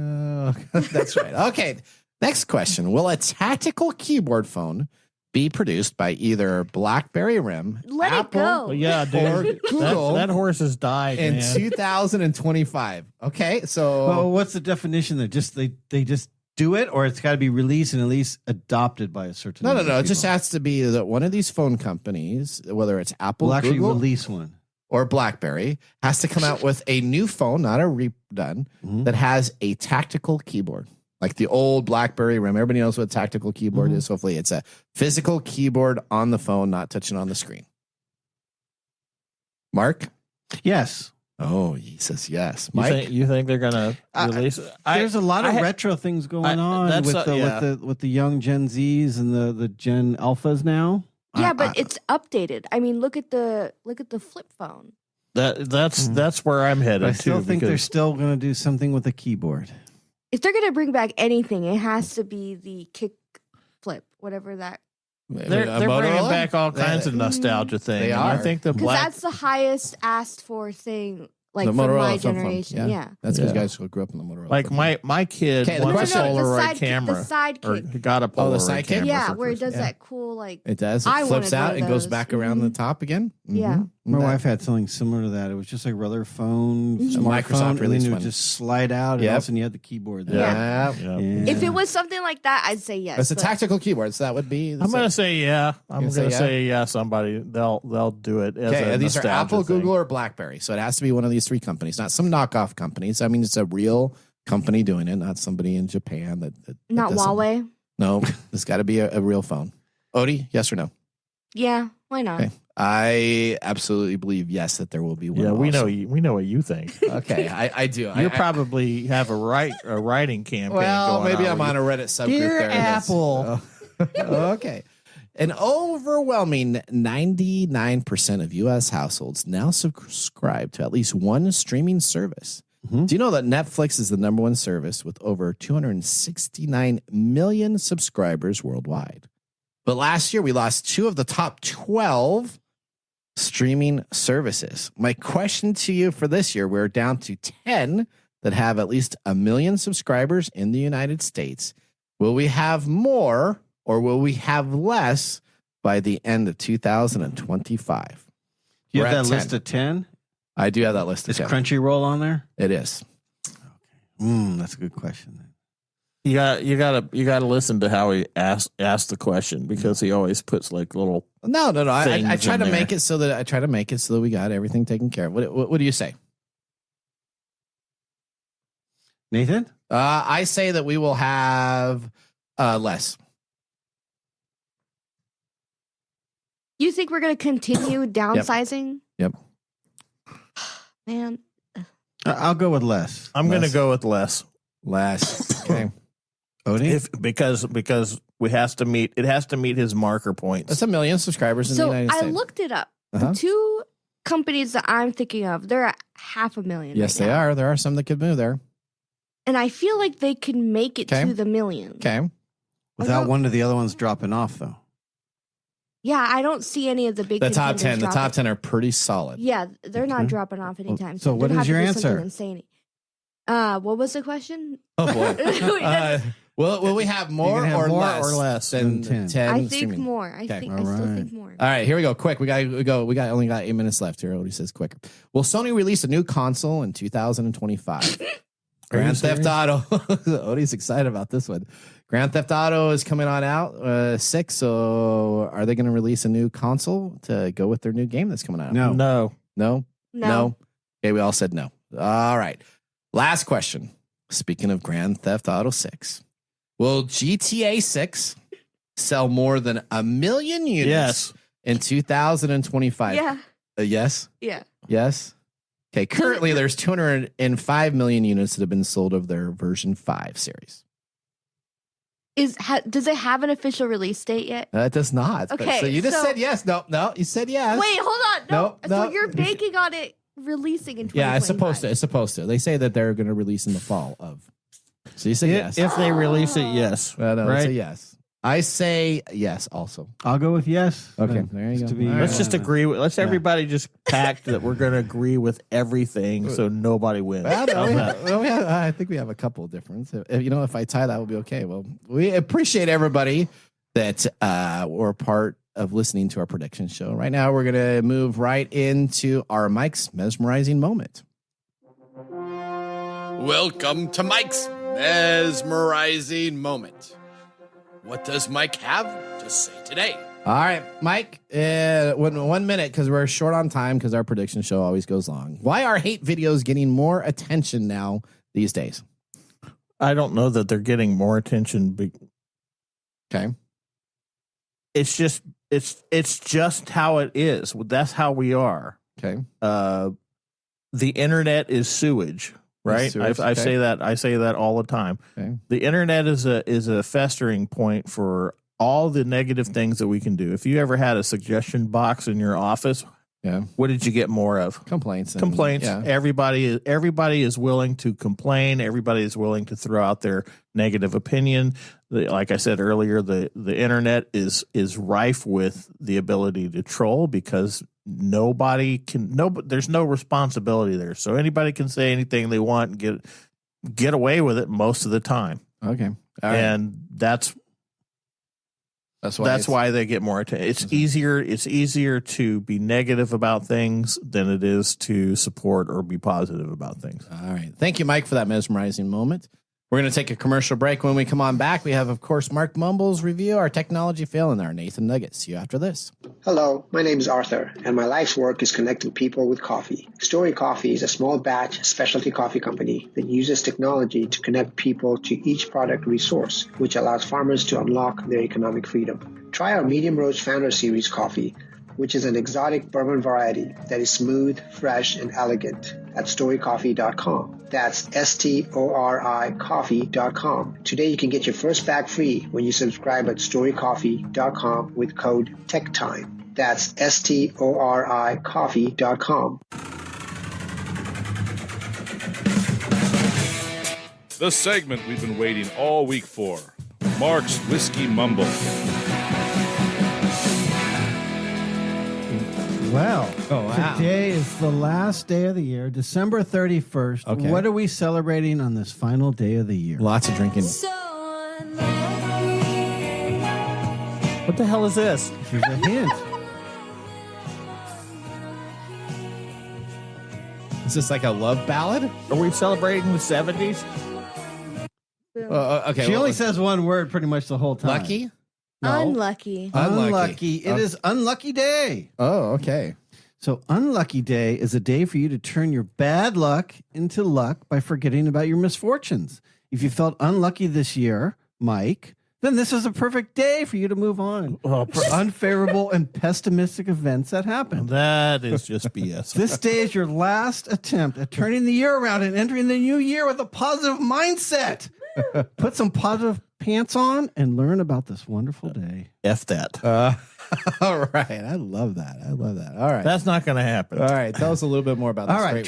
That's right. Okay. Next question. Will a tactical keyboard phone be produced by either BlackBerry RIM, Let Apple, it go. Well, yeah, or dude. Google That horse has died in man. 2025? Okay. So well, what's the definition there? Just they just do it, or it's got to be released and at least adopted by a certain No. number It of just people? has to be that one of these phone companies, whether it's Apple, Will actually Google, release one. or BlackBerry, has to come out with a new phone, not a redone, that has a tactical keyboard. Like the old BlackBerry RIM. Everybody knows what a tactical keyboard is. Hopefully it's a physical keyboard on the phone, not touching on the screen. Mark? Yes. Oh, he says yes. Mike? You think they're going to release it? There's a lot of retro things going on with the young Gen Zs and the Gen Alphas now. Yeah, but it's updated. I mean, look at the flip phone. That's where I'm headed. But I still think they're still going to do something with a keyboard. If they're going to bring back anything, it has to be the kick flip, whatever that. They're bringing back all kinds of nostalgia things. They are. I think because that's the highest asked for thing. like The from Motorola my flip phone. generation. Yeah. That's because you guys grew up in the Motorola. Like my kid Okay, the wants a question- Polaroid the camera. The sidekick. Or got a Oh, the Polaroid sidekick? camera. Yeah, for where it Christmas. does that cool like. It does. It I flips wanted one out of and goes those. back around the top again. Yeah. My wife had something similar to that. It was just like regular phone, Microsoft smartphone, and then released it would one. just slide out, and Yep. all of a sudden you had the keyboard there. Yeah. Yeah. Yeah. If it was something like that, I'd say yes. It's a but- tactical keyboard, so that would be. I'm gonna say yeah. I'm You're gonna gonna say say yeah. Somebody they'll do it. As Okay, a these are nostalgia Apple, thing. Google, or BlackBerry. So it has to be one of these three companies, not some knockoff companies. I mean, it's a real company doing it, not somebody in Japan that Not does something. Huawei. No, it's got to be a real phone. Odie, yes or no? Yeah, why not? Okay. I absolutely believe yes that there will be one. Yeah, we know. also. We know what you think. Okay, I do. You probably have a writing campaign. Well, going maybe on I'm where on a Reddit subgroup Dear there. that's- Apple. Okay. An overwhelming 99% of U.S. households now subscribe to at least one streaming service. Mhm. Do you know that Netflix is the number one service with over 269 million subscribers worldwide? But last year, we lost 2 of the top 12 streaming services. My question to you for this year, we're down to 10 that have at least 1 million subscribers in the United States. Will we have more or will we have less by the end of 2025? You We're have at that 10. list of 10? I do have that list of Is 10. Crunchyroll on there? It is. That's a good question. You gotta listen to how he asked the question because he always puts like little. No. I things try in to there. make it so that we got everything taken care of. What do you say? Nathan? I say that we will have less. You think we're going to continue downsizing? Yep. Man, I'll go with less. I'm gonna Less. go with less. Less. Okay. Odie? Because it has to meet his marker points. That's 1 million subscribers in the so United I States. looked it up. Uh-huh. The 2 companies that I'm thinking of, they're at 500,000. Yes, right they now. are. There are some that could move there. And I feel like they can make it Okay. to the million. Okay. Without don't- one of the other ones dropping off, though. Yeah, I don't see any of the big The top 10. contenders The top dropping. 10 are pretty solid. Yeah, they're not Okay. dropping off anytime so soon. what There'd is have to your be answer? something Insane. What was the question? Oh boy. Will we have more, have or, more less or less than than 10? I think streaming? more. I Okay. think All I still right. think more. All right, here we go. Quick, we only got 8 minutes left here. Odie says quick. Will Sony release a new console in 2025? Grand Theft Auto. Odie's excited about this one. Grand Theft Auto is coming on out 6. So are they going to release a new console to go with their new game that's coming out? No. No. No. Okay, we all said no. All right. Last question. Speaking of Grand Theft Auto 6, will GTA 6 sell more than 1 million units Yes. in 2025? Yeah. Yes? Yeah. Yes? Okay, currently there's 205 million units that have been sold of their version 5 series. Does it have an official release date yet? It does not. But- Okay, so you just so- said yes. No, you said yes. Wait, hold on. No. No. So you're banking on it releasing in 2025. Yeah, it's supposed to. They say that they're going to release in the fall of. So you said yes. If they release it, yes. Well, no, right? it's a yes. I say yes also. I'll go with yes. Okay, then, there you just go. to be, All right. Let's just agree with. Let's everybody just pact that we're going to agree with everything, so nobody wins. Well, no, How's that? I think we have a couple of difference. If I tie, that will be okay. Well, we appreciate everybody that were part of listening to our prediction show. Right now, we're going to move right into our Mike's mesmerizing moment. Welcome to Mike's mesmerizing moment. What does Mike have to say today? All right, Mike, 1 minute because we're short on time because our prediction show always goes long. Why are hate videos getting more attention now these days? I don't know that they're getting more attention. Okay. It's just how it is. That's how we are. Okay. The internet is sewage, right? Sewage, I okay. say that all the time. Okay. The internet is a festering point for all the negative things that we can do. If you ever had a suggestion box in your office, Yeah. what did you get more of? Complaints. Complaints. Everybody is willing to complain. Everybody is willing to throw out their negative opinion. Like I said earlier, the internet is rife with the ability to troll because nobody can. There's no responsibility there, so anybody can say anything they want and get away with it most of the time. Okay, all right. And that's why they get more attention. It's easier to be negative about things than it is to support or be positive about things. All right. Thank you, Mike, for that mesmerizing moment. We're going to take a commercial break. When we come on back, we have, of course, Mark Mumble's review, our technology fail, and our Nathan Nugget. See you after this. Hello, my name is Arthur, and my life's work is connecting people with coffee. Story Coffee is a small batch specialty coffee company that uses technology to connect people to each product resource, which allows farmers to unlock their economic freedom. Try our Medium Roast Founder Series coffee, which is an exotic bourbon variety that is smooth, fresh, and elegant at storycoffee.com. That's STORI coffee.com. Today you can get your first bag free when you subscribe at storycoffee.com with code TECHTIME. That's STORI coffee.com. The segment we've been waiting all week for. Mark's Whiskey Mumble. Well, today is the last day of the year, December 31st. Okay. What are we celebrating on this final day of the year? Lots of drinking. What the hell is this? Here's a hint. Is this like a love ballad? Are we celebrating the 70s? Okay. She only says one word pretty much the whole time. Lucky? No. Unlucky. Unlucky. It is Unlucky Day. Oh, okay. So Unlucky Day is a day for you to turn your bad luck into luck by forgetting about your misfortunes. If you felt unlucky this year, Mike, then this is a perfect day for you to move on for unfavorable and pessimistic events that happen. That is just BS. This day is your last attempt at turning the year around and entering the new year with a positive mindset. Put some positive pants on and learn about this wonderful day. F that. All right. I love that. All right. That's not going to happen. All right. Tell us a little bit more about this. All right.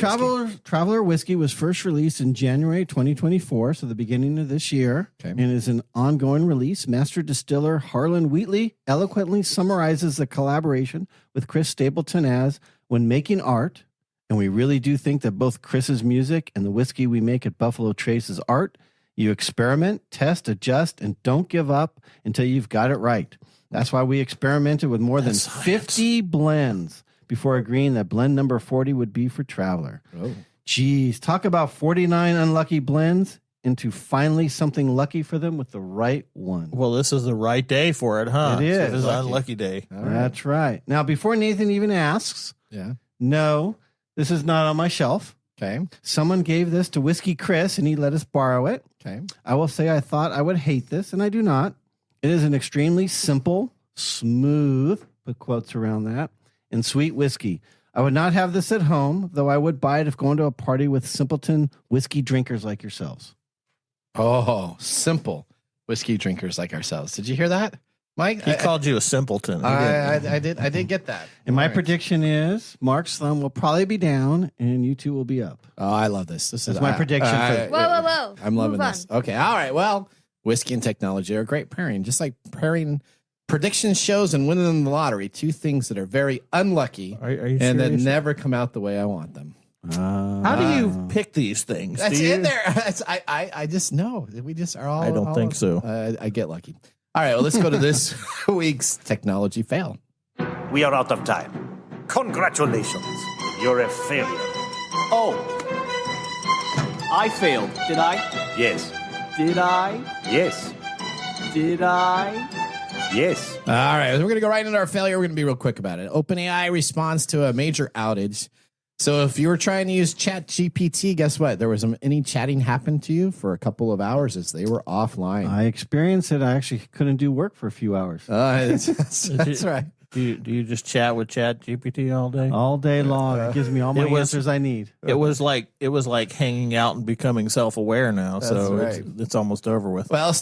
Traveler Whiskey was first released in January 2024, so the beginning of this year, and is an ongoing release. Master distiller Harlan Wheatley eloquently summarizes the collaboration with Chris Stapleton as, when making art, and we really do think that both Chris's music and the whiskey we make at Buffalo Trace is art, you experiment, test, adjust, and don't give up until you've got it right. That's why we experimented with more than 50 blends before agreeing that blend number 40 would be for Traveler. Oh. Geez, talk about 49 unlucky blends into finally something lucky for them with the right one. Well, this is the right day for it, huh? It is. So this is an unlucky day. That's right. Now, before Nathan even asks, no, this is not on my shelf. Okay. Someone gave this to Whiskey Chris, and he let us borrow it. Okay. I will say I thought I would hate this, and I do not. It is an extremely simple, smooth, put quotes around that, and sweet whiskey. I would not have this at home, though I would buy it if going to a party with simpleton whiskey drinkers like yourselves. Oh, simple whiskey drinkers like ourselves. Did you hear that, Mike? He called you a simpleton. I did get that. And my prediction is Mark's thumb will probably be down and you two will be up. Oh, I love this. This is my prediction. Whoa. I'm loving this. Okay. All right. Well, whiskey and technology are a great pairing, just like pairing prediction shows and winning the lottery. Two things that are very unlucky Are you and that serious? never come out the way I want them. How do you pick these things? That's Do you? in there. I just know. We just are all. I don't think so. I get lucky. All right. Well, let's go to this week's technology fail. We are out of time. Congratulations. You're a failure. Oh. I failed, did I? Yes. Did I? Yes. Did I? Yes. All right. We're going to go right into our failure. We're going to be real quick about it. OpenAI responds to a major outage. So if you were trying to use ChatGPT, guess what? There was any chatting happened to you for a couple of hours as they were offline. I experienced it. I actually couldn't do work for a few hours. That's right. Do you just chat with ChatGPT all day? All day long. It gives me all my answers I need. It was like hanging out and becoming self-aware now. So right. it's almost over with. Well, a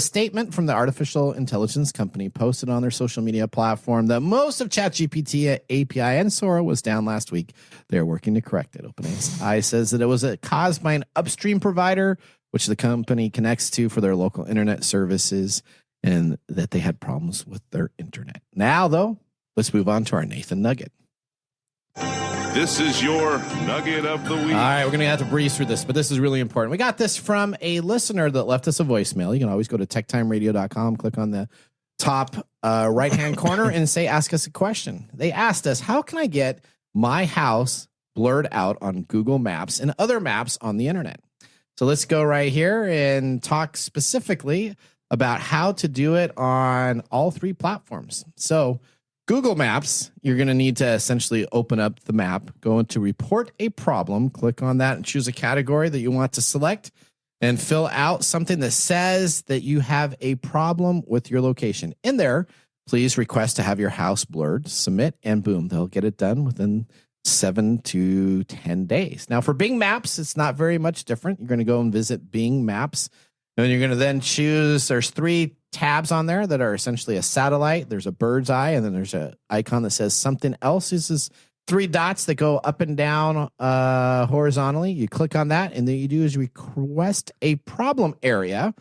statement from the artificial intelligence company posted on their social media platform that most of ChatGPT API and Sora was down last week. They're working to correct it. OpenAI says that it was caused by an upstream provider, which the company connects to for their local internet services, and that they had problems with their internet. Now, though, let's move on to our Nathan Nugget. This is your nugget of the week. All right, we're going to have to breeze through this, but this is really important. We got this from a listener that left us a voicemail. You can always go to techtimeradio.com, click on the top right-hand corner and say, ask us a question. They asked us, how can I get my house blurred out on Google Maps and other maps on the internet? So let's go right here and talk specifically about how to do it on all three platforms. So Google Maps, you're going to need to essentially open up the map, go into report a problem, click on that and choose a category that you want to select and fill out something that says that you have a problem with your location. In there, please request to have your house blurred, submit, and boom, they'll get it done within 7 to 10 days. Now for Bing Maps, it's not very much different. You're going to go and visit Bing Maps and you're going to then choose, there's 3 tabs on there that are essentially a satellite. There's a bird's eye, and then there's an icon that says something else. This is 3 dots that go up and down horizontally. You click on that, and then you do is request a problem area.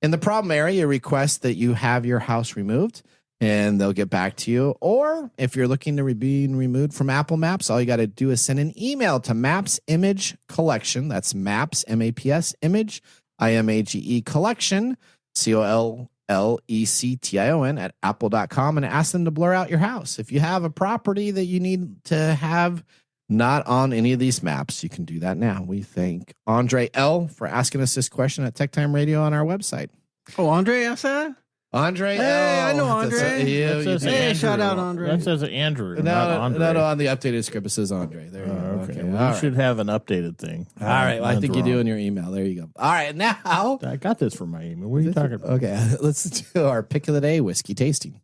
In the problem area, you request that you have your house removed, and they'll get back to you. Or if you're looking to be removed from Apple Maps, all you got to do is send an email to Maps Image Collection. That's Maps, M-A-P-S, Image, I-M-A-G-E, Collection, COLLECTION at apple.com and ask them to blur out your house. If you have a property that you need to have not on any of these maps, you can do that now. We thank Andre L. for asking us this question at Tech Time Radio on our website. Oh, Andre asked that? Andre Hey, L. I know Andre. That says Hey, Andrew. shout out Andre. That says Andrew, not Andre. No, on the updated script, it says Andre. There you go. Okay. All We right. should have an updated thing. All right. Well, I think you do wrong. in your email. There you go. All right. Now, I got this from my email. What are you talking about? okay, let's do our pick of the day, whiskey tasting.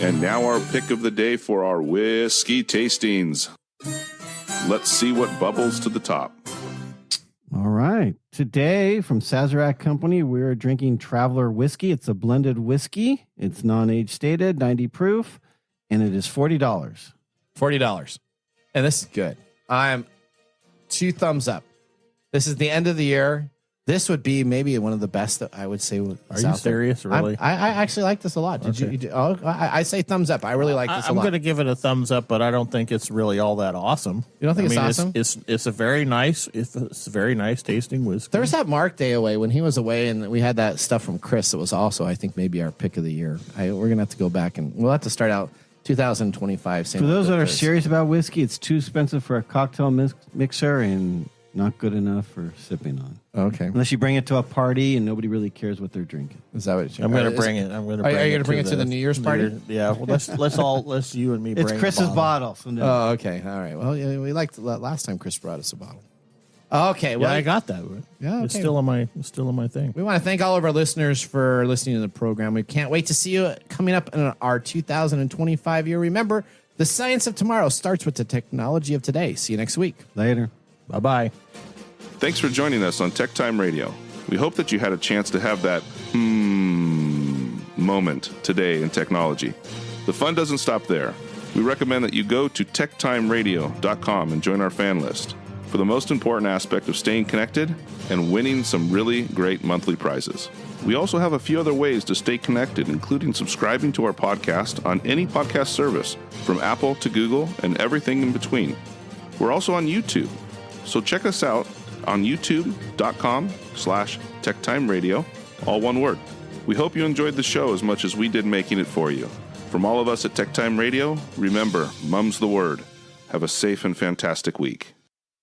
And now our pick of the day for our whiskey tastings. Let's see what bubbles to the top. All right. Today from Sazerac Company, we're drinking Traveler Whiskey. It's a blended whiskey. It's non-age stated, 90 proof, and it is $40. $40. And this is good. I'm 2 thumbs up. This is the end of the year. This would be maybe one of the best that I would say. Are you serious? Really? I actually like this a lot. Did you? I say thumbs up. I really like this a lot. I'm going to give it a thumbs up, but I don't think it's really all that awesome. You don't think it's awesome? It's a very nice. It's a very nice tasting whiskey. There was that Mark Day away when he was away, and we had that stuff from Chris. That was also, I think, maybe our pick of the year. We're gonna have to go back and we'll have to start out 2025. For those that are serious about whiskey, it's too expensive for a cocktail mixer and not good enough for sipping on. Okay. Unless you bring it to a party and nobody really cares what they're drinking. Is that what I'm going to bring it? I'm going to. Are you going to bring it to the New Year's party? Yeah. Well, let's you and me. It's bring Chris's bottle. So no. Oh, okay. All right. Well, yeah, we liked last time Chris brought us a bottle. Okay. Well, Yeah, I got that. Yeah, okay. It's still in my thing. We want to thank all of our listeners for listening to the program. We can't wait to see you coming up in our 2025 year. Remember, the science of tomorrow starts with the technology of today. See you next week. Later. Bye-bye. Thanks for joining us on Tech Time Radio. We hope that you had a chance to have that moment today in technology. The fun doesn't stop there. We recommend that you go to techtimeradio.com and join our fan list for the most important aspect of staying connected and winning some really great monthly prizes. We also have a few other ways to stay connected, including subscribing to our podcast on any podcast service, from Apple to Google and everything in between. We're also on YouTube, so check us out on youtube.com/techtimeradio, all one word. We hope you enjoyed the show as much as we did making it for you. From all of us at Tech Time Radio, remember, mum's the word. Have a safe and fantastic week.